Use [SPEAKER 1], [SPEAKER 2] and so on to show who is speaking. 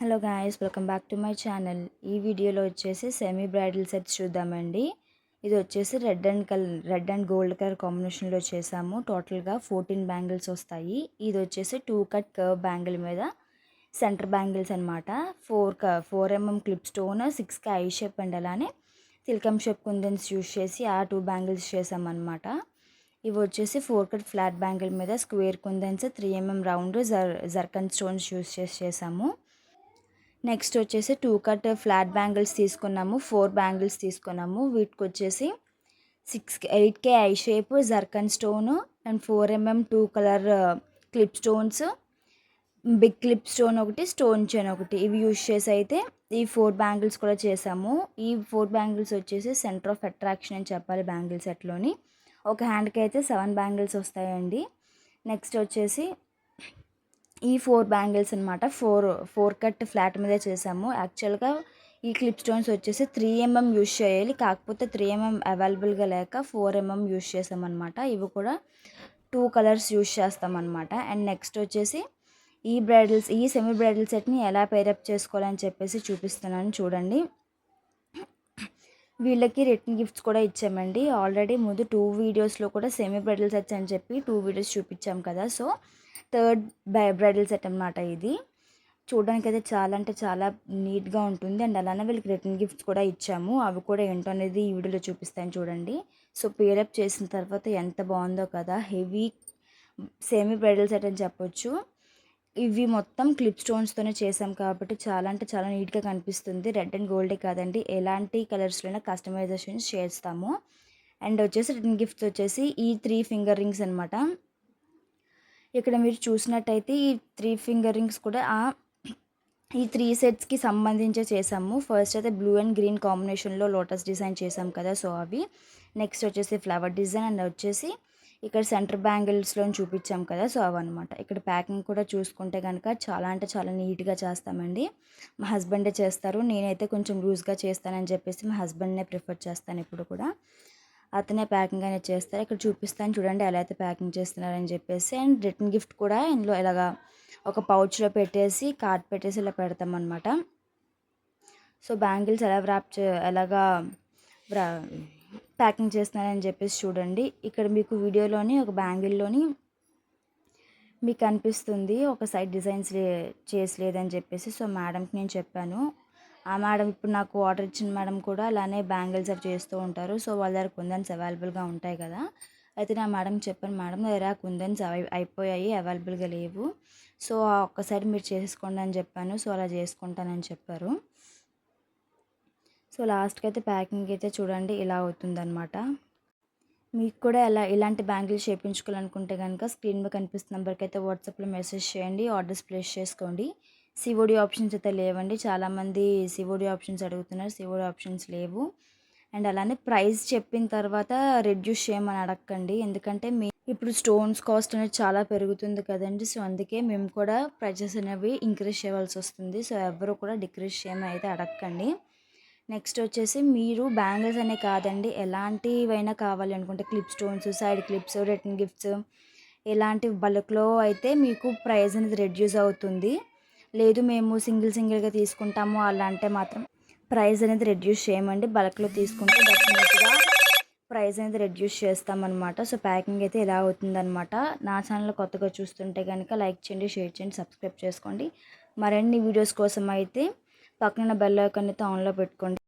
[SPEAKER 1] Hello guys, welcome back to my channel. ఈ వీడియోలో వచ్చేసి సెమీ బ్రైడల్ సెట్స్ చూద్దామండి. ఇది వచ్చేసి రెడ్ అండ్ గోల్డ్ కలర్ కాంబినేషన్లో చేసాము. టోటల్గా 14 బ్యాంగిల్స్ వస్తాయి. ఇది వచ్చేసి 2 కట్ కర్వ్ బ్యాంగిల్ మీద సెంటర్ బ్యాంగిల్స్ అనమాట. 4mm clip stone, 6 I shape and అలానే తిలకం షేప్ కుందన్స్ యూజ్ చేసి ఆ 2 బ్యాంగిల్స్ చేసామన్నమాట. ఇవి వచ్చేసి 4 కట్ ఫ్లాట్ బ్యాంగిల్ మీద స్క్వేర్ కుందన్స్, 3mm round zircon stones use చేసాము. నెక్స్ట్ వచ్చేసి 2 కట్ ఫ్లాట్ బ్యాంగిల్స్ తీసుకున్నాము, 4 బ్యాంగిల్స్ తీసుకున్నాము. వీటికి వచ్చేసి 8K eye shape zircon stone and 4mm 2 colour clip stones, big clip stone ఒకటి, స్టోన్ చైన్ ఒకటి, ఇవి యూజ్ చేసి అయితే ఈ 4 బ్యాంగిల్స్ కూడా చేసాము. ఈ 4 బ్యాంగిల్స్ వచ్చేసి సెంటర్ ఆఫ్ అట్రాక్షన్ అని చెప్పాలి బ్యాంగిల్ సెట్లోని. ఒక హ్యాండ్కి అయితే 7 బ్యాంగిల్స్ వస్తాయండి. నెక్స్ట్ వచ్చేసి ఈ 4 బ్యాంగిల్స్ అనమాట. 4 కట్ ఫ్లాట్ మీద చేసాము. యాక్చువల్గా ఈ క్లిప్ స్టోన్స్ వచ్చేసి 3mm యూజ్ చేయాలి, కాకపోతే 3mm అవైలబుల్గా లేక 4mm యూజ్ చేసామన్నమాట. ఇవి కూడా 2 కలర్స్ యూజ్ చేస్తామన్నమాట. అండ్ నెక్స్ట్ వచ్చేసి ఈ సెమీ బ్రైడల్ సెట్ని ఎలా పేరప్ చేసుకోవాలని చెప్పేసి చూపిస్తున్నాను చూడండి. వీళ్ళకి రిటర్న్ గిఫ్ట్స్ కూడా ఇచ్చామండి. ఆల్రెడీ ముందు 2 వీడియోస్లో కూడా సెమీ బ్రైడల్ సెట్స్ అని చెప్పి 2 వీడియోస్ చూపించాం కదా. సో థర్డ్ బ్రైడల్ సెట్ అనమాట. ఇది చూడడానికి అయితే చాలా అంటే చాలా నీట్గా ఉంటుంది. అండ్ అలానే వీళ్ళకి రిటర్న్ గిఫ్ట్స్ కూడా ఇచ్చాము. అవి కూడా ఏంటో అనేది ఈ వీడియోలో చూపిస్తాను చూడండి. సో పేరప్ చేసిన తర్వాత ఎంత బాగుందో కదా. హెవీ సెమీ బ్రైడల్ సెట్ అని చెప్పొచ్చు. ఇవి మొత్తం క్లిప్ స్టోన్స్తోనే చేసాం కాబట్టి చాలా అంటే చాలా నీట్గా కనిపిస్తుంది. రెడ్ అండ్ గోల్డే కాదండి, ఎలాంటి కలర్స్లోనే కస్టమైజేషన్స్ చేస్తాము. అండ్ వచ్చేసి రిటర్న్ గిఫ్ట్స్ వచ్చేసి ఈ 3 ఫింగర్ రింగ్స్ అనమాట. ఇక్కడ మీరు చూసినట్టయితే ఈ 3 ఫింగర్ రింగ్స్ కూడా ఈ 3 సెట్స్కి సంబంధించే చేసాము. ఫస్ట్ అయితే బ్లూ అండ్ గ్రీన్ కాంబినేషన్లో లోటస్ డిజైన్ చేసాం కదా, సో అవి. నెక్స్ట్ వచ్చేసి ఫ్లవర్ డిజైన్ అండ్ వచ్చేసి ఇక్కడ సెంటర్ బ్యాంగిల్స్లో చూపించాం కదా, సో అవన్నమాట. ఇక్కడ ప్యాకింగ్ కూడా చూసుకుంటే కనుక చాలా అంటే చాలా నీట్గా చేస్తామండి. మా హస్బెండే చేస్తారు, నేనైతే కొంచెం లూజ్గా చేస్తానని చెప్పేసి మా హస్బెండ్నే ప్రిఫర్ చేస్తాను ఎప్పుడు కూడా. అతనే ప్యాకింగ్ అనేది చేస్తారు. ఇక్కడ చూపిస్తాను చూడండి ఎలా అయితే ప్యాకింగ్ చేస్తున్నారని చెప్పేసి. అండ్ రిటర్న్ గిఫ్ట్ కూడా ఇందులో ఇలాగా ఒక పౌచ్లో పెట్టేసి కార్డ్ పెట్టేసి ఇలా పెడతామన్నమాట. సో బ్యాంగిల్స్ ఎలాగా ప్యాకింగ్ చేస్తున్నారని చెప్పేసి చూడండి. ఇక్కడ మీకు వీడియోలోని ఒక బ్యాంగిల్లోని మీకు అనిపిస్తుంది ఒక సైడ్ డిజైన్స్ చేసలేదని చెప్పేసి. సో మేడంకి నేను చెప్పాను. ఆ మేడం ఇప్పుడు నాకు ఆర్డర్ ఇచ్చిన మేడం కూడా అలానే బ్యాంగిల్స్ అవి చేస్తూ ఉంటారు. సో వాళ్ళ దగ్గర కుందన్స్ అవైలబుల్గా ఉంటాయి కదా. అయితే నా మేడంకి చెప్పాను, మేడం దగ్గర కుందన్స్ అయిపోయాయి, అవైలబుల్గా లేవు, సో ఒక్కసారి మీరు చేసుకోండి అని చెప్పాను. సో అలా చేసుకుంటానని చెప్పారు. సో లాస్ట్కి అయితే ప్యాకింగ్ అయితే చూడండి ఇలా అవుతుందన్నమాట. మీకు కూడా ఇలాంటి బ్యాంగిల్స్ చేయించుకోవాలనుకుంటే కనుక స్క్రీన్ మీద కనిపిస్తున్న నెంబర్కి అయితే వాట్సాప్లో మెసేజ్ చేయండి, ఆర్డర్స్ ప్లేస్ చేసుకోండి. సిఓడి ఆప్షన్స్ అయితే లేవండి. చాలామంది సిఓడి ఆప్షన్స్ అడుగుతున్నారు, సిఓడి ఆప్షన్స్ లేవు. అండ్ అలానే ప్రైస్ చెప్పిన తర్వాత రెడ్యూస్ చేయమని అడగండి, ఎందుకంటే ఇప్పుడు స్టోన్స్ కాస్ట్ అనేది చాలా పెరుగుతుంది కదండి. సో అందుకే మేము కూడా ప్రైజెస్ అనేవి ఇంక్రీజ్ చేయవలసి వస్తుంది. సో ఎవరు కూడా డిక్రీజ్ చేయమని అయితే అడగండి. నెక్స్ట్ వచ్చేసి మీరు బ్యాంగిల్స్ అనే కాదండి, ఎలాంటివైనా కావాలి అనుకుంటే clip stones, side clips, return gifts, ఇలాంటి బల్క్లో అయితే మీకు ప్రైస్ అనేది రెడ్యూస్ అవుతుంది. లేదు మేము సింగిల్గా తీసుకుంటాము అలా అంటే మాత్రం ప్రైస్ అనేది రెడ్యూస్ చేయమండి. బల్క్లో తీసుకుంటే డెఫినెట్గా ప్రైస్ అనేది రెడ్యూస్ చేస్తామన్నమాట. సో ప్యాకింగ్ అయితే ఇలా అవుతుందన్నమాట. నా ఛానల్ కొత్తగా చూస్తుంటే కనుక లైక్ చేయండి, షేర్ చేయండి, సబ్స్క్రైబ్ చేసుకోండి. మరిన్ని వీడియోస్ కోసం అయితే పక్కన బెల్ ఐకాన్ అయితే ఆన్లో పెట్టుకోండి.